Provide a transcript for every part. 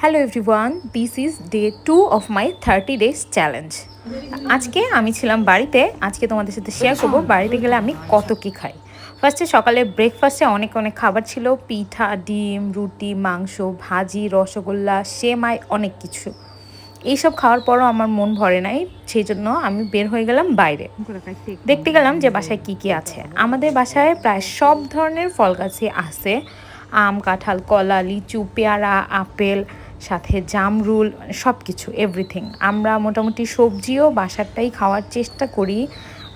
Hello everyone, this is day 2 of my 30 days challenge. আজকে আমি ছিলাম বাড়িতে। আজকে তোমাদের সাথে শেয়ার করব বাড়িতে গেলে আমি কত কী খাই। ফার্স্টে সকালে ব্রেকফাস্টে অনেক অনেক খাবার ছিল, পিঠা, ডিম, রুটি, মাংস, ভাজি, রসগোল্লা, সেমাই, অনেক কিছু। এইসব খাওয়ার পরও আমার মন ভরে নাই, সেই জন্য আমি বের হয়ে গেলাম বাইরে। দেখতে গেলাম যে বাসায় কি কি আছে। আমাদের বাসায় প্রায় সব ধরনের ফল গাছই আছে, আম, কাঁঠাল, কলা, লিচু, পেয়ারা, আপেল, সাথে জামরুল, সব কিছু এভরিথিং। আমরা মোটামুটি সবজিও বাসারটাই খাওয়ার চেষ্টা করি,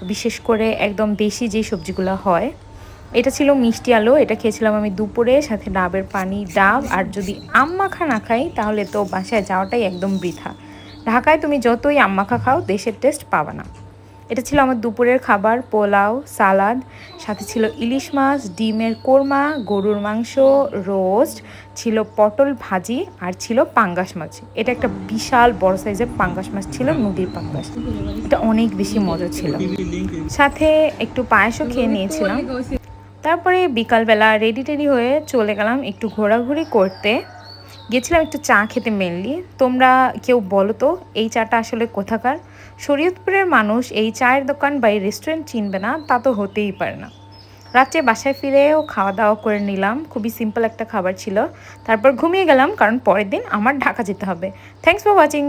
বিশেষ করে একদম দেশি যে সবজিগুলো হয়। এটা ছিল মিষ্টি আলু, এটা খেয়েছিলাম আমি দুপুরে, সাথে ডাবের পানি, ডাব। আর যদি আম মাখা না খাই তাহলে তো বাসায় যাওয়াটাই একদম বৃথা। ঢাকায় তুমি যতই আম মাখা খাও, দেশের টেস্ট পাবা না। এটা ছিল আমার দুপুরের খাবার, পোলাও, সালাদ, সাথে ছিল ইলিশ মাছ, ডিমের কোরমা, গরুর মাংস, রোস্ট, ছিল পটল ভাজি, আর ছিল পাঙ্গাস মাছ। এটা একটা বিশাল বড় সাইজের পাঙ্গাস মাছ ছিল, নদীর পাঙ্গাস। এটা অনেক বেশি মজা ছিল। সাথে একটু পায়েসও খেয়ে নিয়েছিলাম। তারপরে বিকালবেলা রেডি টেডি হয়ে চলে গেলাম একটু ঘোরাঘুরি করতে। গেছিলাম একটু চা খেতে মেনলি। তোমরা কেউ বলো তো এই চাটা আসলে কোথাকার? শরীয়তপুরের মানুষ এই চায়ের দোকান বা এই রেস্টুরেন্ট চিনবে না তা তো হতেই পারে না। রাত্রে বাসায় ফিরেও খাওয়া দাওয়া করে নিলাম, খুবই সিম্পল একটা খাবার ছিল। তারপর ঘুমিয়ে গেলাম, কারণ পরের দিন আমার ঢাকা যেতে হবে। Thanks for watching.